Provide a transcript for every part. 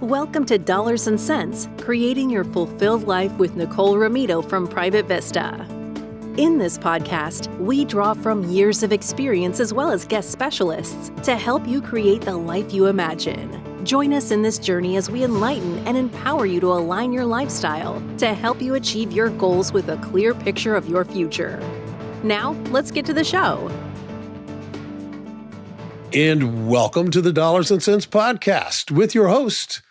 Welcome to Dollars and Cents, Creating Your Fulfilled Life with Nicole Romito from Private Vista. In this podcast, we draw from years of experience as well as guest specialists to help you create the life you imagine. Join us in this journey as we enlighten and empower you to align your lifestyle to help you achieve your goals with a clear picture of your future. Now, let's get to the show. And welcome to the Dollars and Cents Podcast with your host,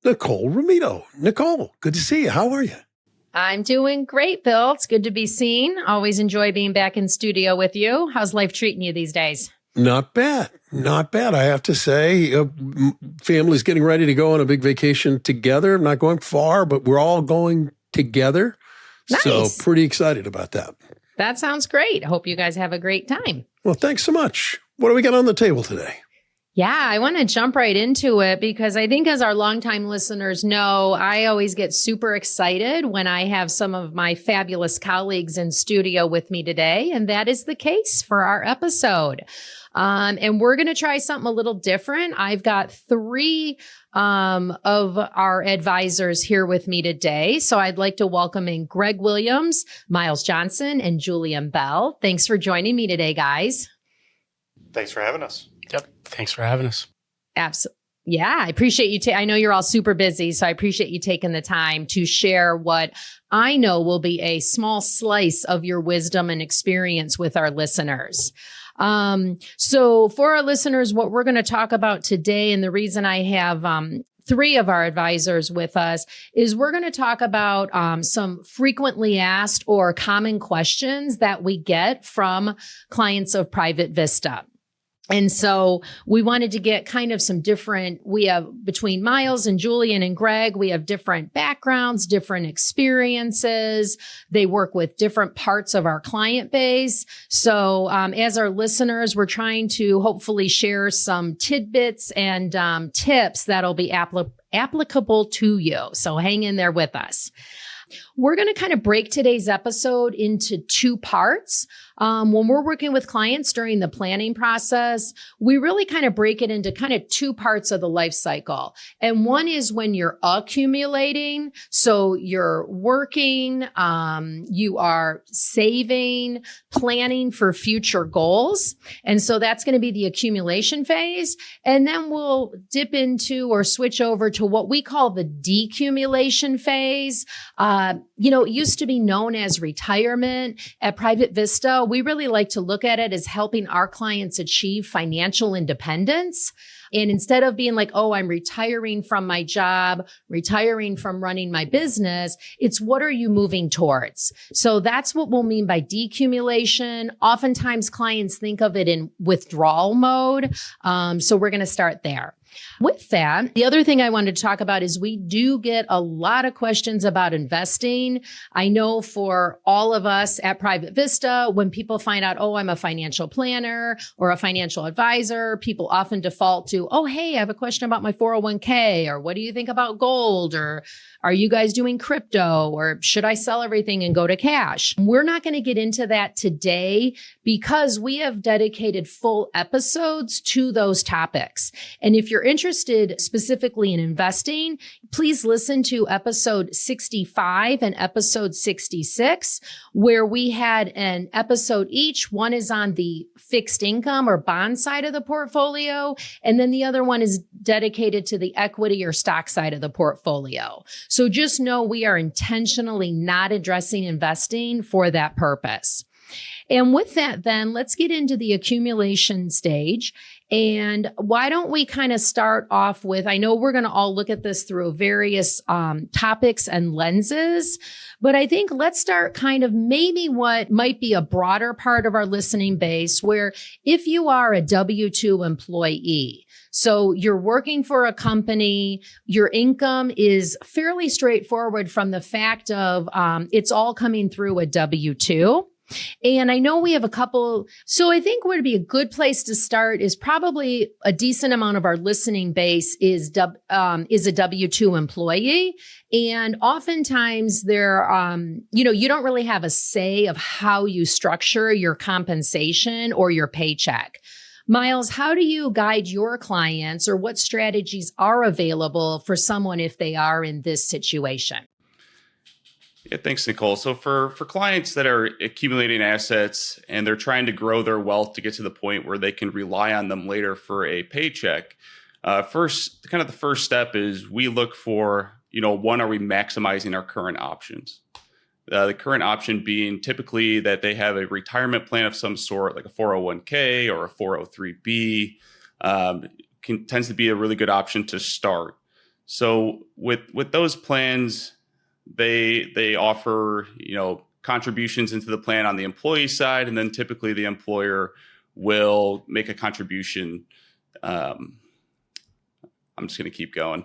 Nicole Romito. Nicole, good to see you. How are you? I'm doing great, Bill. It's good to be seen. Always enjoy being back in studio with you. How's life treating you these days? Not bad. Not bad, I have to say. Family's getting ready to go on a big vacation together. I'm not going far, but we're all going together. Nice. So pretty excited about that. That sounds great. Hope you guys have a great time. Well, thanks so much. What do we got on the table today? Yeah, I want to jump right into it because I think as our longtime listeners know, I always get super excited when I have some of my fabulous colleagues in studio with me today. And that is the case for our episode. And we're going to try something a little different. I've got three of our advisors here with me today. So I'd like to welcome in Greg Williams, Miles Johnson, and Julian Bell. Thanks for joining me today, guys. Thanks for having us. Yep. Thanks for having us. Absolutely. Yeah, I appreciate you. I know you're all super busy, so I appreciate you taking the time to share what I know will be a small slice of your wisdom and experience with our listeners. So for our listeners, what we're going to talk about today, and the reason I have three of our advisors with us, is we're going to talk about some frequently asked or common questions that we get from clients of Private Vista. And so we wanted to get kind of some different, we have between Miles and Julian and Greg, we have different backgrounds, different experiences. They work with different parts of our client base. So as our listeners, we're trying to hopefully share some tidbits and tips that'll be applicable to you. So hang in there with us. We're going to kind of break today's episode into two parts. When we're working with clients during the planning process, we really kind of break it into kind of two parts of the life cycle. And one is when you're accumulating. So you're working, you are saving, planning for future goals. And so that's going to be the accumulation phase. And then we'll dip into or switch over to what we call the decumulation phase. It used to be known as retirement. At Private Vista, we really like to look at it as helping our clients achieve financial independence. And instead of being like, oh, I'm retiring from my job, retiring from running my business, it's what are you moving towards? So that's what we'll mean by decumulation. Oftentimes clients think of it in withdrawal mode. So we're going to start there. With that, the other thing I wanted to talk about is we do get a lot of questions about investing. I know for all of us at Private Vista, when people find out, oh, I'm a financial planner or a financial advisor, people often default to, oh, hey, I have a question about my 401k, or what do you think about gold, or are you guys doing crypto, or should I sell everything and go to cash? We're not going to get into that today because we have dedicated full episodes to those topics. And if you're interested specifically in investing, please listen to episode 65 and episode 66, where we had an episode each. One is on the fixed income or bond side of the portfolio, and then the other one is dedicated to the equity or stock side of the portfolio. So just know we are intentionally not addressing investing for that purpose. And with that, then let's get into the accumulation stage. And why don't we kind of start off with, I know we're going to all look at this through various topics and lenses, but I think let's start kind of maybe what might be a broader part of our listening base, where if you are a W-2 employee, so you're working for a company, your income is fairly straightforward from the fact of it's all coming through a W-2. And I know we have a couple. So I think where to be a good place to start is probably a decent amount of our listening base is a W-2 employee. And oftentimes there, you don't really have a say of how you structure your compensation or your paycheck. Miles, how do you guide your clients, or what strategies are available for someone if they are in this situation? Yeah, thanks, Nicole. So for clients that are accumulating assets and they're trying to grow their wealth to get to the point where they can rely on them later for a paycheck, the first step is we look for, one, are we maximizing our current options? The current option being typically that they have a retirement plan of some sort, like a 401k or a 403b, tends to be a really good option to start. So with those plans, they offer, contributions into the plan on the employee side, and then typically the employer will make a contribution. I'm just going to keep going.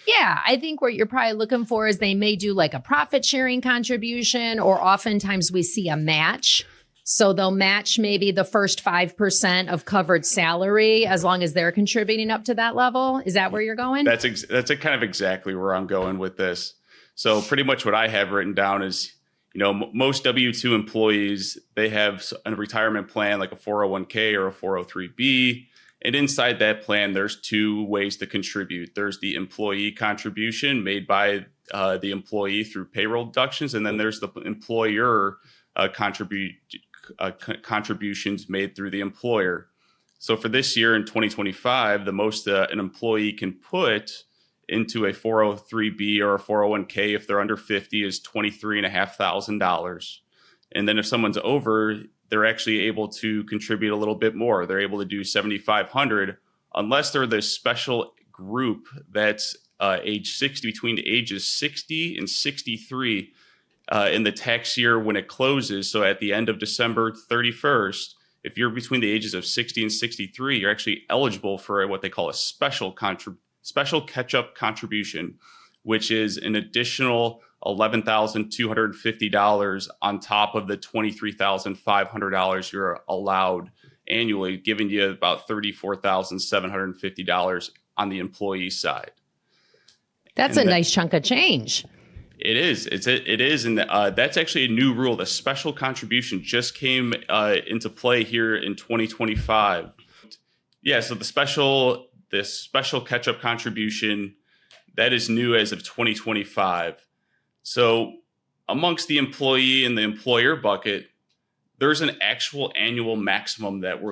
Yeah, I think what you're probably looking for is they may do like a profit sharing contribution, or oftentimes we see a match. So they'll match maybe the first 5% of covered salary as long as they're contributing up to that level. Is that where you're going? That's kind of exactly where I'm going with this. So pretty much what I have written down is, most W-2 employees, they have a retirement plan like a 401k or a 403b. And inside that plan, there's two ways to contribute. There's the employee contribution made by the employee through payroll deductions. And then there's the employer contributions made through the employer. So for this year in 2025, the most an employee can put into a 403b or a 401k if they're under 50 is $23,500. And then if someone's over, they're actually able to contribute a little bit more. They're able to do $7,500 unless they're this special group that's age 60, between the ages 60 and 63 in the tax year when it closes. So at the end of December 31st, if you're between the ages of 60 and 63, you're actually eligible for what they call a special catch-up contribution, which is an additional $11,250 on top of the $23,500 you're allowed annually, giving you about $34,750 on the employee side. That's a nice chunk of change. It is. It is. And that's actually a new rule. The special contribution just came into play here in 2025. Yeah, so this special catch-up contribution, that is new as of 2025. So amongst the employee and the employer bucket, there's an actual annual maximum that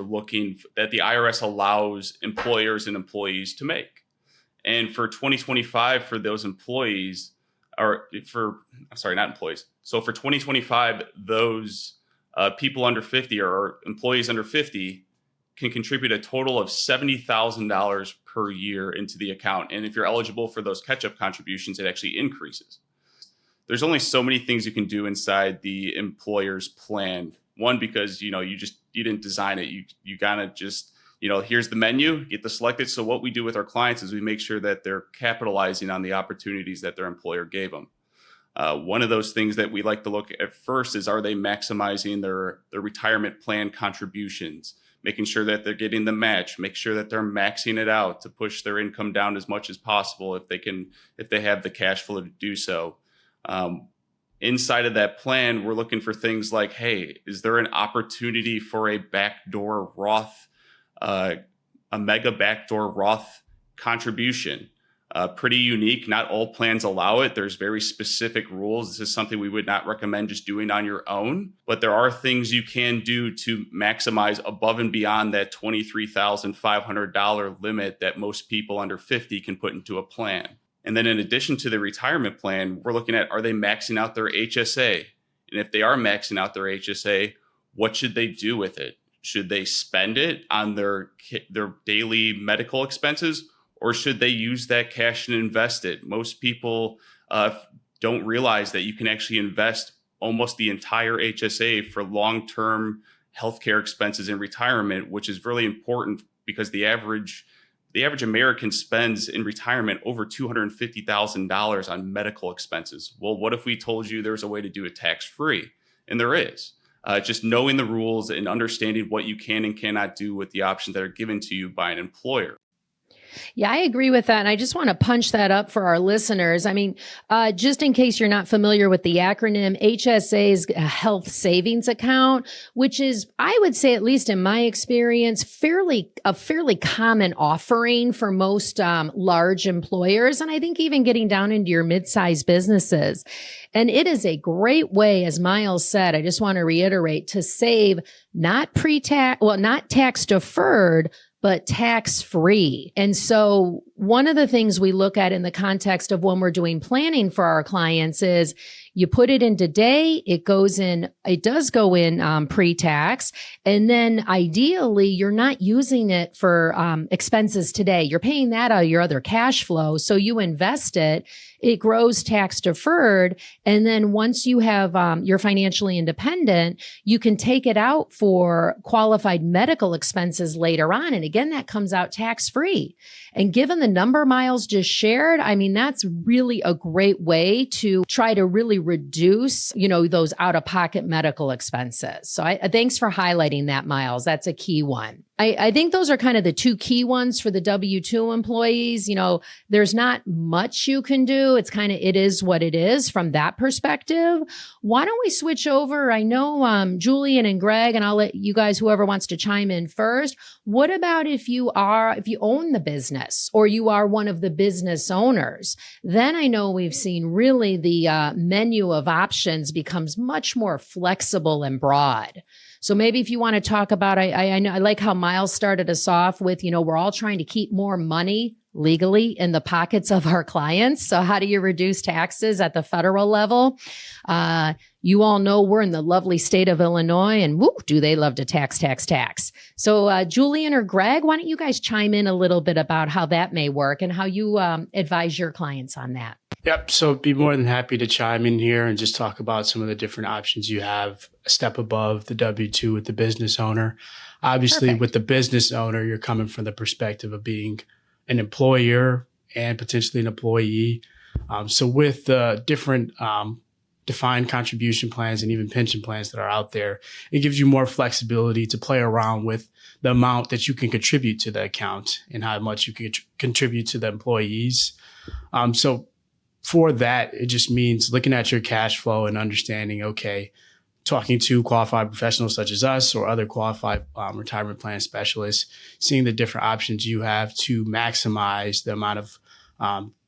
that the IRS allows employers and employees to make. And for 2025, for those employees, not employees. So for 2025, those people under 50 or employees under 50 can contribute a total of $70,000 per year into the account. And if you're eligible for those catch-up contributions, it actually increases. There's only so many things you can do inside the employer's plan. One, because you didn't design it. You gotta just, here's the menu, get to select it. So what we do with our clients is we make sure that they're capitalizing on the opportunities that their employer gave them. One of those things that we like to look at first is, are they maximizing their retirement plan contributions? Making sure that they're getting the match, make sure that they're maxing it out to push their income down as much as possible if they have the cash flow to do so. Inside of that plan, we're looking for things like, hey, is there an opportunity for a backdoor Roth, a mega backdoor Roth contribution? Pretty unique. Not all plans allow it. There's very specific rules. This is something we would not recommend just doing on your own, but there are things you can do to maximize above and beyond that $23,500 limit that most people under 50 can put into a plan. And then in addition to the retirement plan, we're looking at, are they maxing out their HSA? And if they are maxing out their HSA, what should they do with it? Should they spend it on their daily medical expenses? Or should they use that cash and invest it? Most people don't realize that you can actually invest almost the entire HSA for long-term healthcare expenses in retirement, which is really important because the average American spends in retirement over $250,000 on medical expenses. Well, what if we told you there's a way to do it tax-free? And there is. Just knowing the rules and understanding what you can and cannot do with the options that are given to you by an employer. Yeah, I agree with that. And I just want to punch that up for our listeners. I mean, just in case you're not familiar with the acronym, HSA is a health savings account, which is, I would say, at least in my experience, a fairly common offering for most large employers. And I think even getting down into your mid-sized businesses. And it is a great way, as Miles said, I just want to reiterate, to save not tax deferred, but tax-free. And so one of the things we look at in the context of when we're doing planning for our clients is you put it in today, it does go in pre-tax. And then ideally, you're not using it for expenses today. You're paying that out of your other cash flow. So you invest it. It grows tax deferred. And then once you have, you're financially independent, you can take it out for qualified medical expenses later on. And again, that comes out tax free. And given the number Miles just shared, I mean, that's really a great way to try to really reduce, those out of pocket medical expenses. So thanks for highlighting that, Miles. That's a key one. I think those are kind of the two key ones for the W-2 employees. There's not much you can do. It is what it is from that perspective. Why don't we switch over? I know Julian and Greg, and I'll let you guys, whoever wants to chime in first. What about if you own the business or you are one of the business owners? Then I know we've seen really the menu of options becomes much more flexible and broad. So maybe if you want to talk about, I know I like how Miles started us off with, we're all trying to keep more money legally in the pockets of our clients. So how do you reduce taxes at the federal level? You all know we're in the lovely state of Illinois, and woo, do they love to tax. So Julian or Greg, why don't you guys chime in a little bit about how that may work and how you advise your clients on that? Yep. So be more than happy to chime in here and just talk about some of the different options you have a step above the W-2 with the business owner. Obviously, Perfect. With the business owner, you're coming from the perspective of being an employer and potentially an employee. So with the different defined contribution plans and even pension plans that are out there, it gives you more flexibility to play around with the amount that you can contribute to the account and how much you can contribute to the employees. So for that, it just means looking at your cash flow and understanding, okay, talking to qualified professionals such as us or other qualified retirement plan specialists, seeing the different options you have to maximize the amount of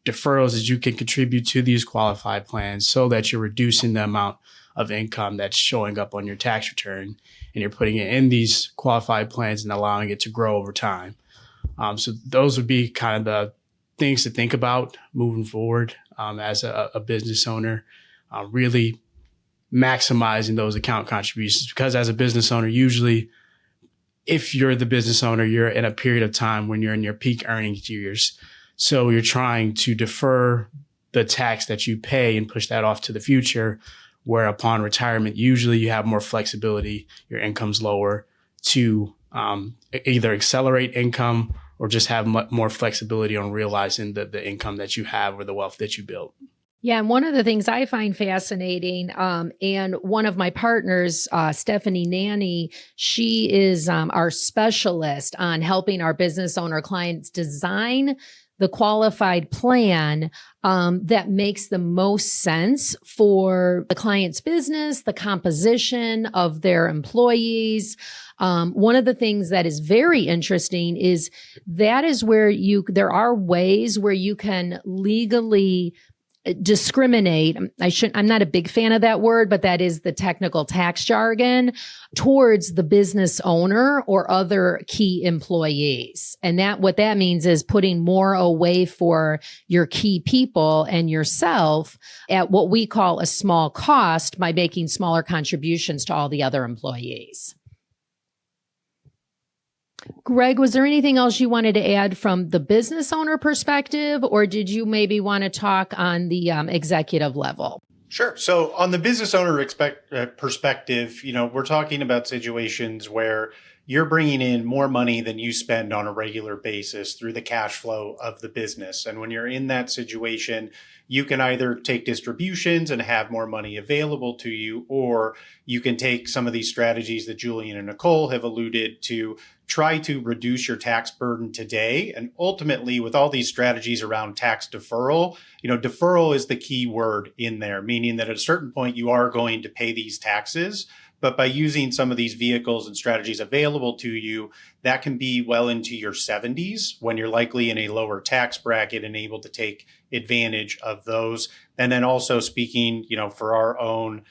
deferrals that you can contribute to these qualified plans so that you're reducing the amount of income that's showing up on your tax return and you're putting it in these qualified plans and allowing it to grow over time. So those would be kind of the things to think about moving forward as a business owner, really maximizing those account contributions, because as a business owner, usually if you're the business owner, you're in a period of time when you're in your peak earnings years. So you're trying to defer the tax that you pay and push that off to the future, where upon retirement, usually you have more flexibility, your income's lower, to either accelerate income or just have more flexibility on realizing the income that you have or the wealth that you built. Yeah. And one of the things I find fascinating, and one of my partners, Stephanie Nanny, she is our specialist on helping our business owner clients design the qualified plan that makes the most sense for the client's business, the composition of their employees. One of the things that is very interesting is that is where there are ways where you can legally discriminate. I'm not a big fan of that word, but that is the technical tax jargon towards the business owner or other key employees. And what that means is putting more away for your key people and yourself at what we call a small cost by making smaller contributions to all the other employees. Greg, was there anything else you wanted to add from the business owner perspective, or did you maybe want to talk on the executive level? Sure. So on the business owner perspective, we're talking about situations where you're bringing in more money than you spend on a regular basis through the cash flow of the business. And when you're in that situation, you can either take distributions and have more money available to you, or you can take some of these strategies that Julian and Nicole have alluded to, try to reduce your tax burden today. And ultimately, with all these strategies around tax deferral, deferral is the key word in there, meaning that at a certain point, you are going to pay these taxes. But by using some of these vehicles and strategies available to you, that can be well into your 70s when you're likely in a lower tax bracket and able to take advantage of those. And then also speaking, for our own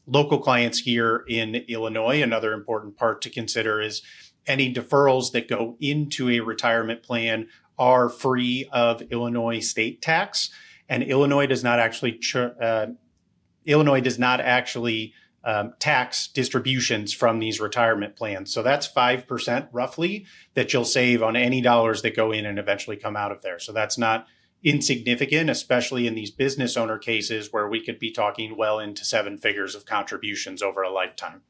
local clients here in Illinois, another important part to consider is any deferrals that go into a retirement plan are free of Illinois state tax. And Illinois does not actually tax distributions from these retirement plans. So that's 5% roughly that you'll save on any dollars that go in and eventually come out of there. So that's not insignificant, especially in these business owner cases where we could be talking well into 7 figures of contributions over a lifetime.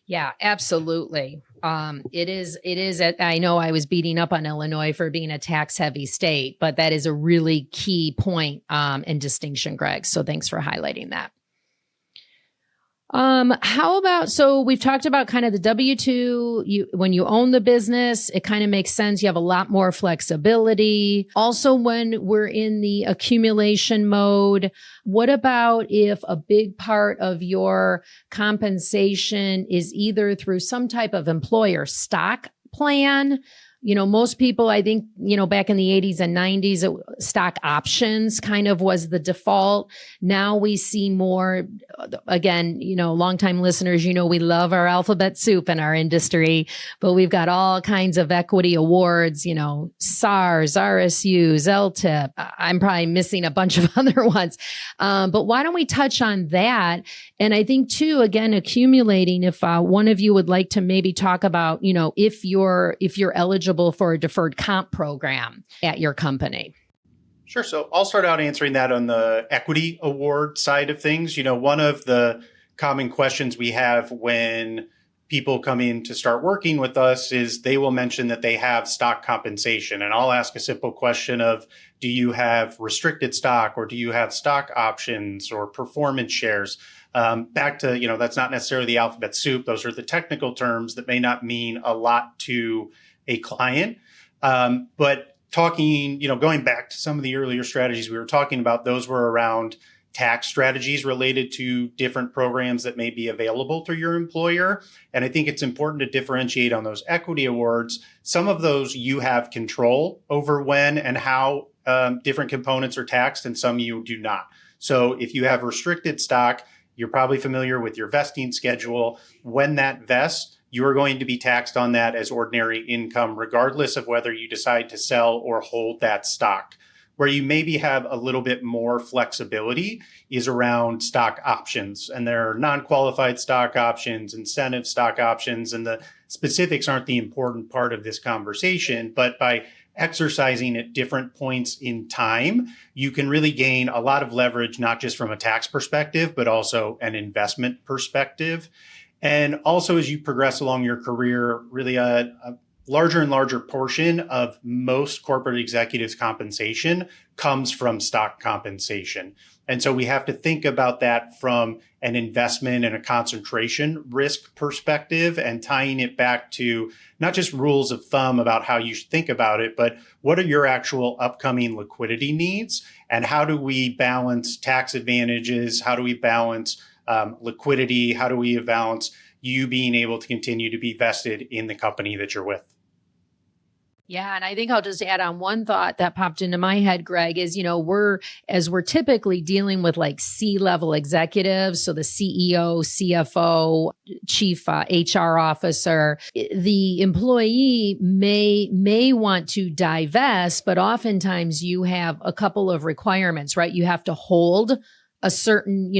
Yeah, absolutely. It is. I know I was beating up on Illinois for being a tax heavy state, but that is a really key point and distinction, Greg. So thanks for highlighting that. How about, so we've talked about kind of the W-2, when you own the business, it kind of makes sense. You have a lot more flexibility. Also, when we're in the accumulation mode, what about if a big part of your compensation is either through some type of employer stock plan? Most people, I think, back in the 80s and 90s, stock options kind of was the default. Now we see more, again, longtime listeners, we love our alphabet soup in our industry, but we've got all kinds of equity awards, SARs, RSUs, LTIP. I'm probably missing a bunch of other ones. But why don't we touch on that? And I think too, again, accumulating, if one of you would like to maybe talk about, if you're eligible for a deferred comp program at your company. Sure. So I'll start out answering that on the equity award side of things. One of the common questions we have when people come in to start working with us is they will mention that they have stock compensation. And I'll ask a simple question of, do you have restricted stock, or do you have stock options or performance shares? Back to, that's not necessarily the alphabet soup. Those are the technical terms that may not mean a lot to a client. But talking, going back to some of the earlier strategies we were talking about, those were around tax strategies related to different programs that may be available through your employer. And I think it's important to differentiate on those equity awards. Some of those you have control over when and how different components are taxed, and some you do not. So if you have restricted stock, you're probably familiar with your vesting schedule. When that vests, you're going to be taxed on that as ordinary income, regardless of whether you decide to sell or hold that stock. Where you maybe have a little bit more flexibility is around stock options. And there are non-qualified stock options, incentive stock options, and the specifics aren't the important part of this conversation. But by exercising at different points in time, you can really gain a lot of leverage, not just from a tax perspective, but also an investment perspective. And also, as you progress along your career, really a larger and larger portion of most corporate executives' compensation comes from stock compensation. And so we have to think about that from an investment and a concentration risk perspective, and tying it back to not just rules of thumb about how you should think about it, but what are your actual upcoming liquidity needs, and how do we balance tax advantages? How do we balance liquidity? How do we balance you being able to continue to be vested in the company that you're with? Yeah. And I think I'll just add on one thought that popped into my head, Greg, is, we're typically dealing with like C-level executives. So the CEO, CFO, chief HR officer, the employee may want to divest, but oftentimes you have a couple of requirements, right? You have to hold a certain,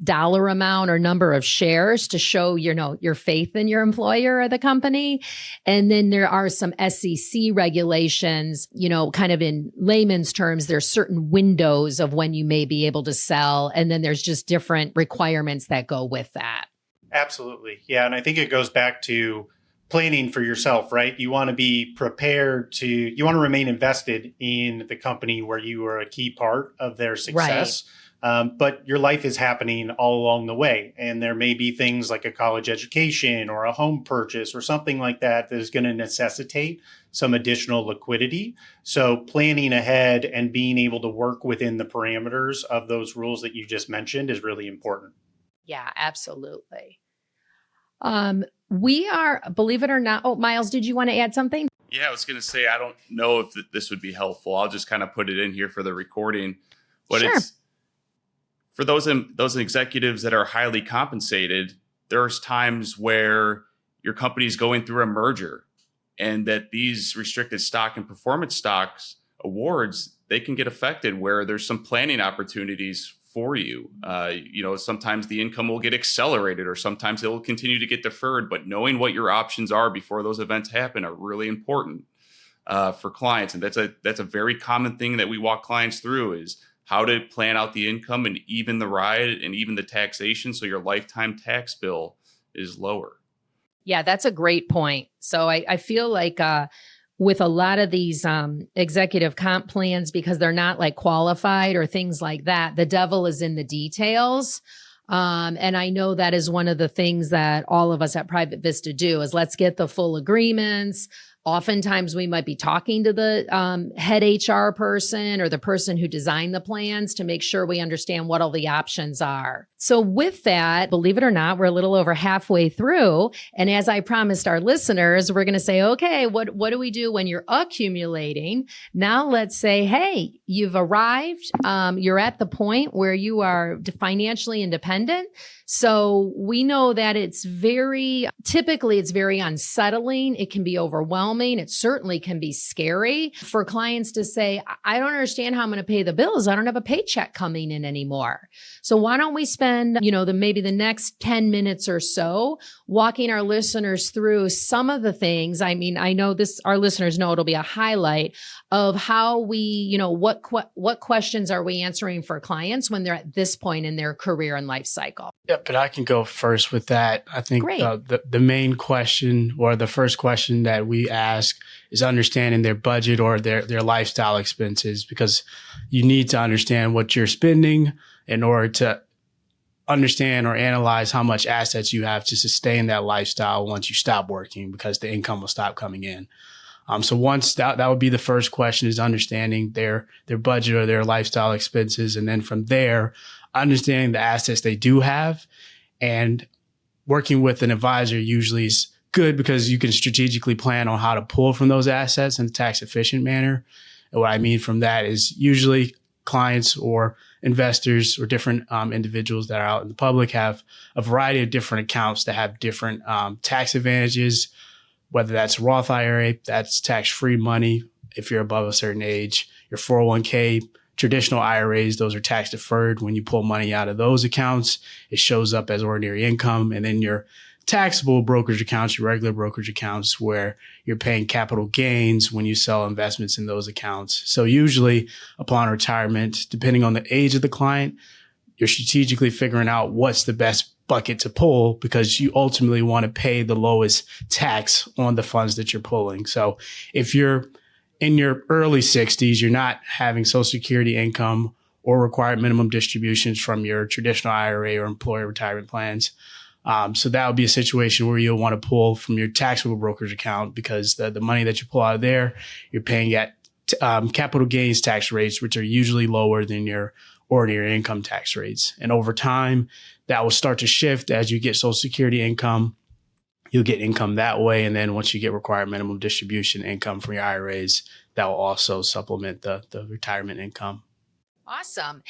dollar amount or number of shares to show, your faith in your employer or the company. And then there are some SEC regulations, kind of in layman's terms, there's certain windows of when you may be able to sell. And then there's just different requirements that go with that. Absolutely. Yeah. And I think it goes back to planning for yourself, right? You want to be prepared you want to remain invested in the company where you are a key part of their success. But your life is happening all along the way. And there may be things like a college education or a home purchase or something like that that is going to necessitate some additional liquidity. So planning ahead and being able to work within the parameters of those rules that you just mentioned is really important. Yeah, absolutely. We are, believe it or not. Oh, Miles, did you want to add something? Yeah, I was going to say, I don't know if this would be helpful. I'll just kind of put it in here for the recording. But Sure. It's for those executives that are highly compensated, there's times where your company is going through a merger, and that these restricted stock and performance stocks awards, they can get affected where there's some planning opportunities for you. Sometimes the income will get accelerated, or sometimes it will continue to get deferred. But knowing what your options are before those events happen are really important for clients. And that's a very common thing that we walk clients through, is how to plan out the income and even the ride and even the taxation, so your lifetime tax bill is lower. Yeah, that's a great point. So I feel like with a lot of these executive comp plans, because they're not like qualified or things like that, the devil is in the details. And I know that is one of the things that all of us at Private Vista do, is let's get the full agreements. Oftentimes we might be talking to the head HR person or the person who designed the plans to make sure we understand what all the options are. So with that, believe it or not, we're a little over halfway through. And as I promised our listeners, we're going to say, okay, what do we do when you're accumulating? Now let's say, hey, you've arrived. You're at the point where you are financially independent. So we know that typically it's very unsettling. It can be overwhelming. It certainly can be scary for clients to say, I don't understand how I'm going to pay the bills. I don't have a paycheck coming in anymore. So why don't we spend, maybe the next 10 minutes or so walking our listeners through some of the things. I mean, I know our listeners know it'll be a highlight of how we, what questions are we answering for clients when they're at this point in their career and life cycle. Yeah, but I can go first with that. I think the main question, or the first question that we ask, is understanding their budget or their lifestyle expenses, because you need to understand what you're spending in order to understand or analyze how much assets you have to sustain that lifestyle once you stop working, because the income will stop coming in. So once that would be the first question, is understanding their budget or their lifestyle expenses. And then from there, understanding the assets they do have, and working with an advisor usually is good, because you can strategically plan on how to pull from those assets in a tax efficient manner. And what I mean from that is, usually clients or investors or different individuals that are out in the public have a variety of different accounts that have different tax advantages, whether that's Roth IRA, that's tax-free money if you're above a certain age, your 401k, traditional IRAs, those are tax deferred. When you pull money out of those accounts, it shows up as ordinary income. And then your taxable brokerage accounts, your regular brokerage accounts, where you're paying capital gains when you sell investments in those accounts. So usually upon retirement, depending on the age of the client, you're strategically figuring out what's the best bucket to pull, because you ultimately want to pay the lowest tax on the funds that you're pulling. So if you're in your early 60s, you're not having Social Security income or required minimum distributions from your traditional IRA or employer retirement plans. So that would be a situation where you'll want to pull from your taxable brokerage account, because the money that you pull out of there, you're paying at capital gains tax rates, which are usually lower than your ordinary income tax rates. And over time, that will start to shift as you get Social Security income. You'll get income that way. And then once you get required minimum distribution income from your IRAs, that will also supplement the retirement income. Awesome.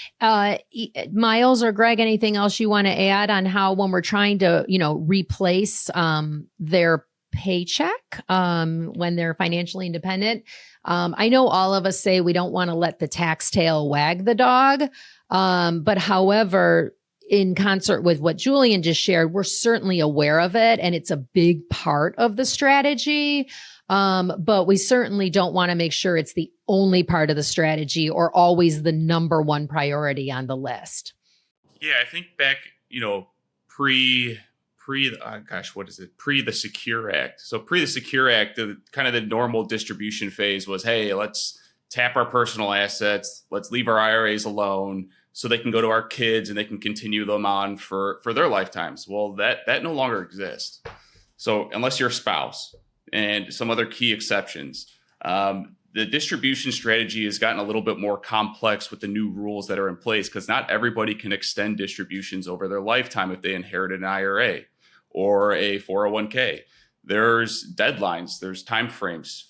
Miles or Greg, anything else you want to add on how, when we're trying to, replace their paycheck when they're financially independent? I know all of us say we don't want to let the tax tail wag the dog. But however, in concert with what Julian just shared, we're certainly aware of it, and it's a big part of the strategy. But we certainly don't want to make sure it's the only part of the strategy or always the number one priority on the list. Yeah, I think back, pre Pre the Secure Act. So pre the Secure Act, the normal distribution phase was, hey, let's tap our personal assets, let's leave our IRAs alone so they can go to our kids and they can continue them on for their lifetimes. Well, that no longer exists. So unless you're a spouse and some other key exceptions, the distribution strategy has gotten a little bit more complex with the new rules that are in place, because not everybody can extend distributions over their lifetime if they inherited an IRA or a 401k. There's deadlines, there's timeframes,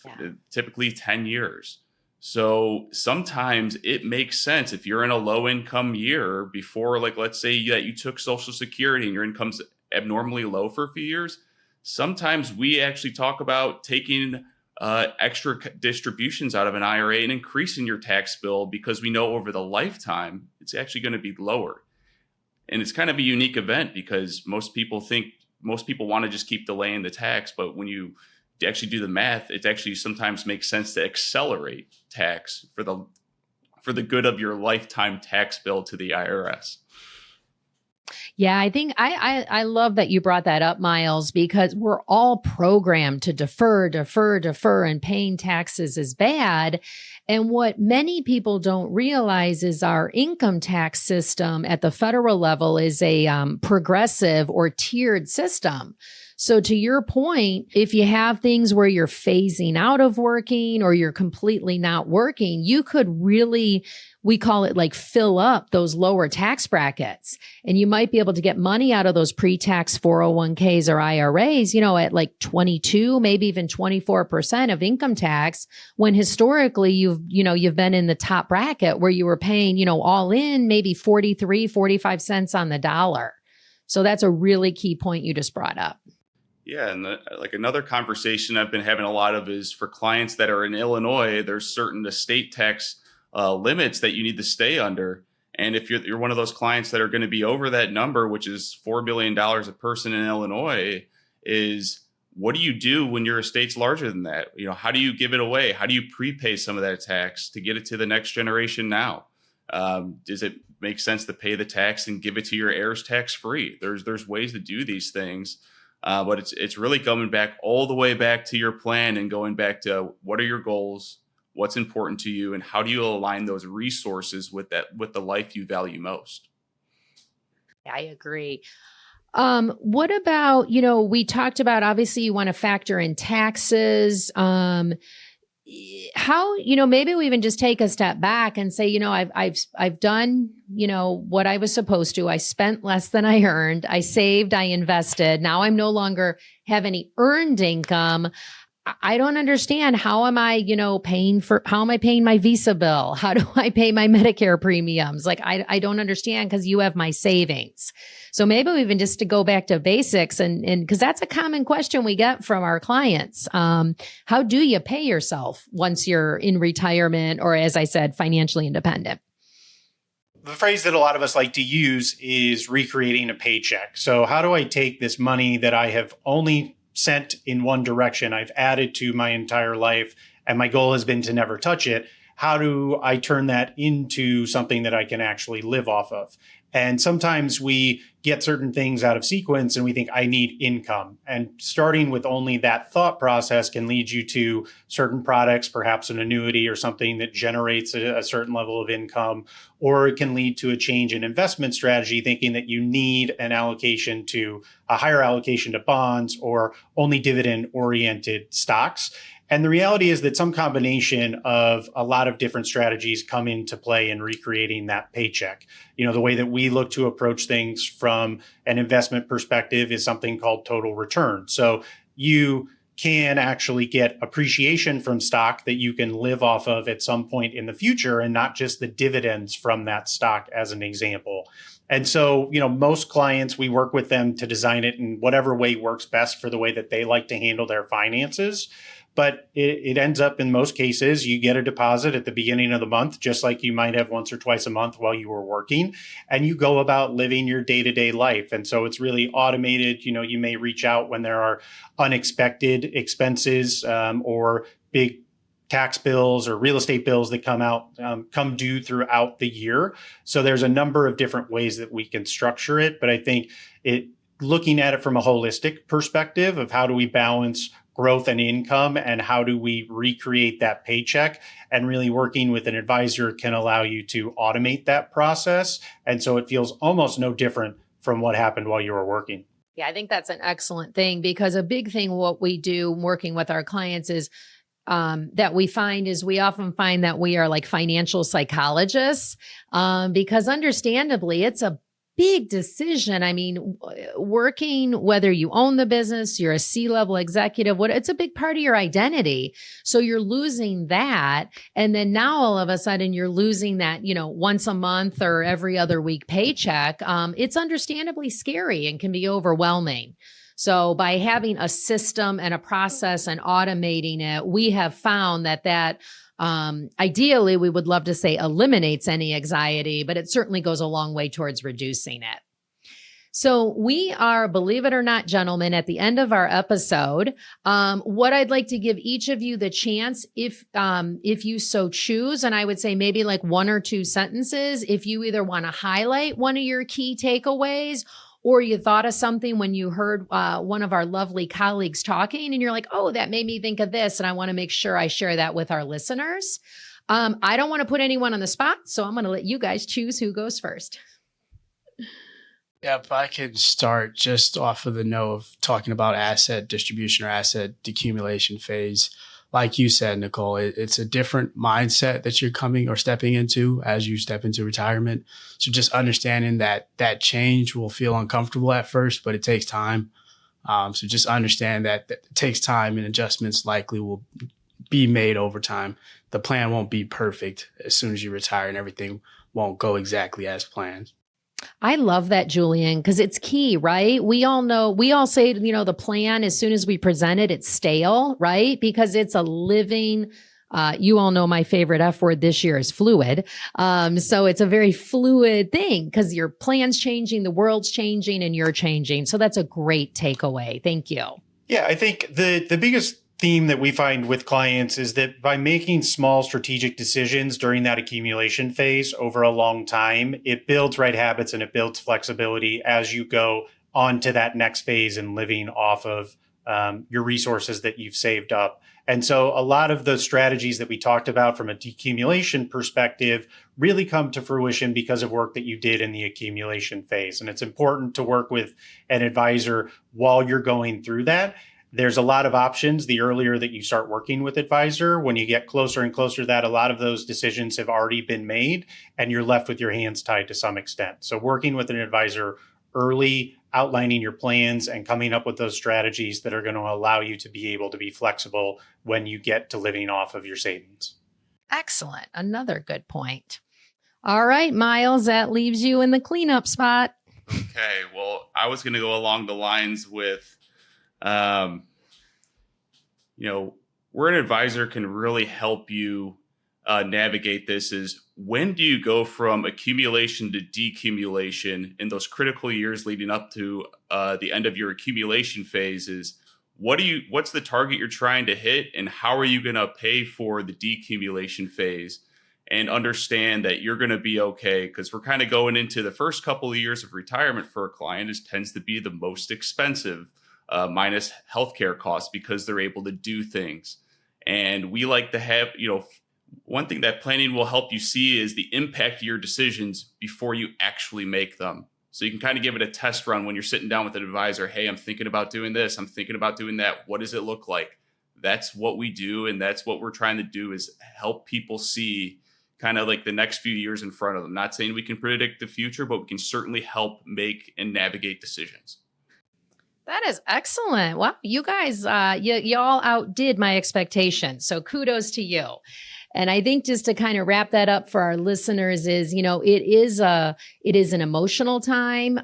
typically 10 years. So sometimes it makes sense if you're in a low income year before, like, let's say that you took Social Security and your income's abnormally low for a few years. Sometimes we actually talk about taking extra distributions out of an IRA and increasing your tax bill, because we know over the lifetime it's actually going to be lower. And it's kind of a unique event because most people want to just keep delaying the tax, but when you actually do the math, it actually sometimes makes sense to accelerate tax for the good of your lifetime tax bill to the IRS. Yeah, I think I love that you brought that up, Miles, because we're all programmed to defer, and paying taxes is bad. And what many people don't realize is our income tax system at the federal level is a progressive or tiered system. So to your point, if you have things where you're phasing out of working or you're completely not working, you could really, we call it like fill up those lower tax brackets. And you might be able to get money out of those pre-tax 401ks or IRAs, at like 22, maybe even 24% of income tax, when historically you've been in the top bracket where you were paying, all in maybe 45 cents on the dollar. So that's a really key point you just brought up. Yeah, and another conversation I've been having a lot of is for clients that are in Illinois, there's certain estate tax limits that you need to stay under. And if you're one of those clients that are going to be over that number, which is $4 billion a person in Illinois, is what do you do when your estate's larger than that? How do you give it away? How do you prepay some of that tax to get it to the next generation now? Does it make sense to pay the tax and give it to your heirs tax free? There's ways to do these things. But it's really coming back all the way back to your plan and going back to what are your goals, what's important to you, and how do you align those resources with the life you value most. I agree. What about, we talked about, obviously you want to factor in taxes. How, maybe we even just take a step back and say, I've done, what I was supposed to. I spent less than I earned. I saved, I invested. Now I'm no longer have any earned income. I don't understand. How am I, how am I paying my Visa bill? How do I pay my Medicare premiums? Like, I don't understand, because you have my savings. So maybe even just to go back to basics, and because that's a common question we get from our clients. How do you pay yourself once you're in retirement or, as I said, financially independent? The phrase that a lot of us like to use is recreating a paycheck. So how do I take this money that I have only sent in one direction, I've added to my entire life, and my goal has been to never touch it? How do I turn that into something that I can actually live off of? And sometimes we get certain things out of sequence and we think, I need income. And starting with only that thought process can lead you to certain products, perhaps an annuity or something that generates a certain level of income, or it can lead to a change in investment strategy, thinking that you need an allocation to a higher allocation to bonds or only dividend oriented stocks. And the reality is that some combination of a lot of different strategies come into play in recreating that paycheck. The way that we look to approach things from an investment perspective is something called total return. So you can actually get appreciation from stock that you can live off of at some point in the future, and not just the dividends from that stock, as an example. And so, most clients, we work with them to design it in whatever way works best for the way that they like to handle their finances. But it ends up, in most cases, you get a deposit at the beginning of the month, just like you might have once or twice a month while you were working, and you go about living your day-to-day life. And so it's really automated. You may reach out when there are unexpected expenses or big tax bills or real estate bills that come due throughout the year. So there's a number of different ways that we can structure it. But I think looking at it from a holistic perspective of how do we balance growth and income and how do we recreate that paycheck, and really working with an advisor can allow you to automate that process. And so it feels almost no different from what happened while you were working. Yeah, I think that's an excellent thing, because a big thing what we do working with our clients is that we often find that we are like financial psychologists, because understandably, it's a big decision. I mean, working, whether you own the business, you're a C-level executive, it's a big part of your identity. So you're losing that. And then now all of a sudden you're losing that, once a month or every other week paycheck. It's understandably scary and can be overwhelming. So by having a system and a process and automating it, we have found that ideally, we would love to say eliminates any anxiety, but it certainly goes a long way towards reducing it. So we are, believe it or not, gentlemen, at the end of our episode. What I'd like to give each of you the chance, if you so choose, and I would say maybe like 1 or 2 sentences, if you either want to highlight one of your key takeaways, or you thought of something when you heard one of our lovely colleagues talking and you're like, oh, that made me think of this, and I want to make sure I share that with our listeners. I don't want to put anyone on the spot, so I'm going to let you guys choose who goes first. Yeah, if I could start just off of the note of talking about asset distribution or asset decumulation phase. Like you said, Nicole, it's a different mindset that you're coming or stepping into as you step into retirement. So just understanding that change will feel uncomfortable at first, but it takes time. So just understand that it takes time, and adjustments likely will be made over time. The plan won't be perfect as soon as you retire, and everything won't go exactly as planned. I love that, Julian, because it's key, right? We all say, the plan, as soon as we present it, it's stale, right? Because it's a living, you all know my favorite F word this year is fluid. So it's a very fluid thing because your plan's changing, the world's changing, and you're changing. So that's a great takeaway. Thank you. Yeah, I think the biggest theme that we find with clients is that by making small strategic decisions during that accumulation phase over a long time, it builds right habits and it builds flexibility as you go on to that next phase and living off of your resources that you've saved up. And so a lot of the strategies that we talked about from a decumulation perspective really come to fruition because of work that you did in the accumulation phase. And it's important to work with an advisor while you're going through that. There's a lot of options the earlier that you start working with advisor. When you get closer and closer to that, a lot of those decisions have already been made and you're left with your hands tied to some extent. So working with an advisor early, outlining your plans and coming up with those strategies that are going to allow you to be able to be flexible when you get to living off of your savings. Excellent. Another good point. All right, Miles, that leaves you in the cleanup spot. Okay. Well, I was going to go along the lines with, where an advisor can really help you navigate this is, when do you go from accumulation to decumulation in those critical years leading up to the end of your accumulation phases? What's the target you're trying to hit, and how are you going to pay for the decumulation phase? And understand that you're going to be okay, because we're kind of going into the first couple of years of retirement for a client tends to be the most expensive, minus healthcare costs, because they're able to do things. And we like to have, one thing that planning will help you see is the impact of your decisions before you actually make them. So you can kind of give it a test run when you're sitting down with an advisor. Hey, I'm thinking about doing this. I'm thinking about doing that. What does it look like? That's what we do. And that's what we're trying to do, is help people see kind of like the next few years in front of them. Not saying we can predict the future, but we can certainly help make and navigate decisions. That is excellent. Wow, you guys, y'all outdid my expectations. So kudos to you. And I think just to kind of wrap that up for our listeners is, it is an emotional time.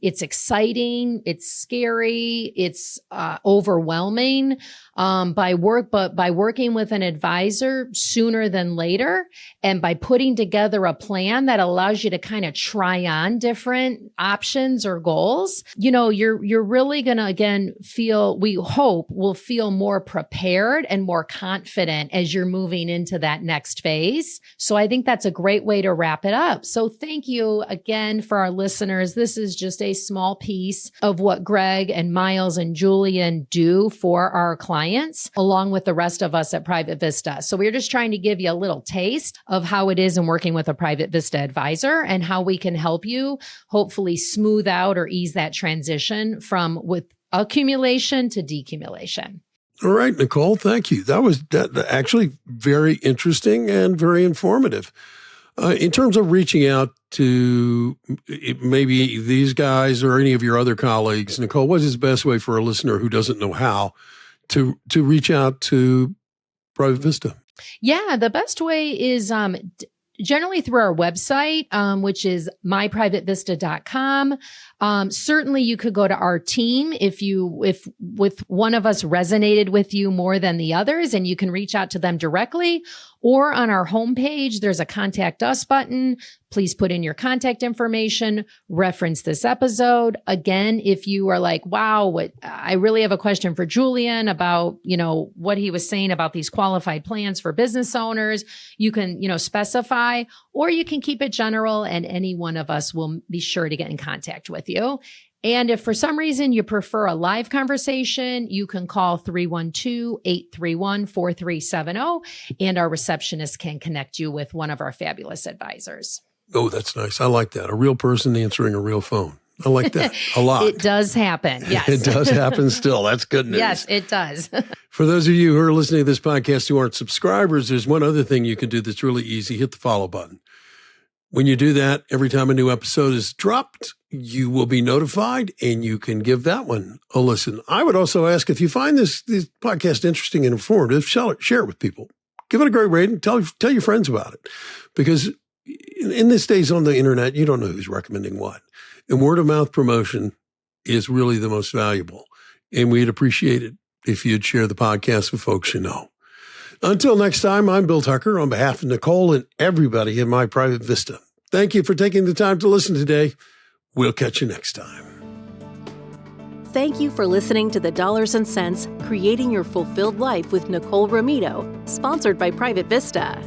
It's exciting. It's scary. It's overwhelming. By working with an advisor sooner than later, and by putting together a plan that allows you to kind of try on different options or goals, you're really going to, again, we hope will feel more prepared and more confident as you're moving into into that next phase. So I think that's a great way to wrap it up. So thank you again for our listeners. This is just a small piece of what Greg and Miles and Julian do for our clients, along with the rest of us at Private Vista. So we're just trying to give you a little taste of how it is in working with a Private Vista advisor and how we can help you hopefully smooth out or ease that transition from with accumulation to decumulation. All right, Nicole, thank you. That was actually very interesting and very informative. In terms of reaching out to maybe these guys or any of your other colleagues, Nicole, what is the best way for a listener who doesn't know how to reach out to Private Vista? Yeah, the best way is generally through our website, which is myprivatevista.com. Certainly you could go to our team if with one of us resonated with you more than the others, and you can reach out to them directly, or on our homepage, there's a contact us button. Please put in your contact information, reference this episode. Again, if you are like, wow, I really have a question for Julian about, what he was saying about these qualified plans for business owners, you can, specify, or you can keep it general and any one of us will be sure to get in contact with you. And if for some reason you prefer a live conversation, you can call 312-831-4370 and our receptionist can connect you with one of our fabulous advisors. Oh, that's nice. I like that. A real person answering a real phone. I like that a lot. It does happen. Yes. It does happen still. That's good news. Yes, it does. For those of you who are listening to this podcast who aren't subscribers, there's one other thing you can do that's really easy. Hit the follow button. When you do that, every time a new episode is dropped, you will be notified and you can give that one a listen. I would also ask if you find this podcast interesting and informative, share it with people. Give it a great rating. Tell your friends about it. Because in this days on the internet, you don't know who's recommending what. And word of mouth promotion is really the most valuable. And we'd appreciate it if you'd share the podcast with folks you know. Until next time, I'm Bill Tucker on behalf of Nicole and everybody in My Private Vista. Thank you for taking the time to listen today. We'll catch you next time. Thank you for listening to the Dollars and Cents Creating Your Fulfilled Life with Nicole Romito, sponsored by Private Vista.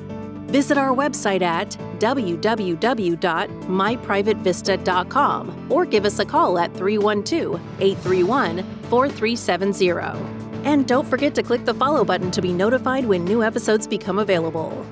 Visit our website at www.myprivatevista.com or give us a call at 312-831-4370. And don't forget to click the follow button to be notified when new episodes become available.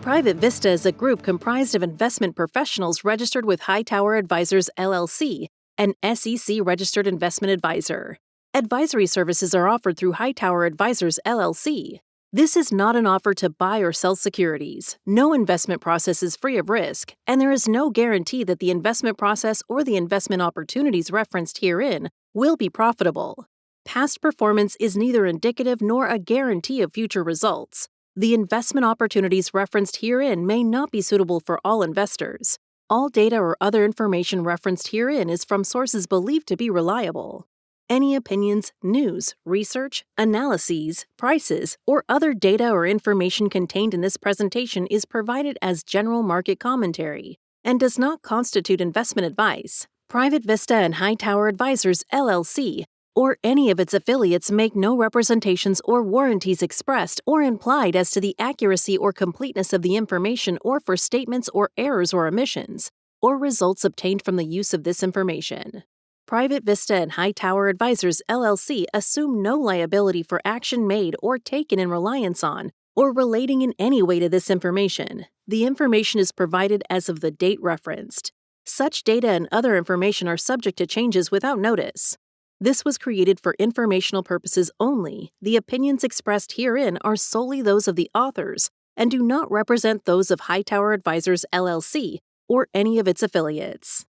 Private Vista is a group comprised of investment professionals registered with Hightower Advisors, LLC, an SEC-registered investment advisor. Advisory services are offered through Hightower Advisors, LLC. This is not an offer to buy or sell securities. No investment process is free of risk, and there is no guarantee that the investment process or the investment opportunities referenced herein will be profitable. Past performance is neither indicative nor a guarantee of future results. The investment opportunities referenced herein may not be suitable for all investors. All data or other information referenced herein is from sources believed to be reliable. Any opinions, news, research, analyses, prices, or other data or information contained in this presentation is provided as general market commentary and does not constitute investment advice. Private Vista and Hightower Advisors, LLC, or any of its affiliates make no representations or warranties expressed or implied as to the accuracy or completeness of the information or for statements or errors or omissions, or results obtained from the use of this information. Private Vista and Hightower Advisors, LLC assume no liability for action made or taken in reliance on or relating in any way to this information. The information is provided as of the date referenced. Such data and other information are subject to changes without notice. This was created for informational purposes only. The opinions expressed herein are solely those of the authors and do not represent those of Hightower Advisors, LLC, or any of its affiliates.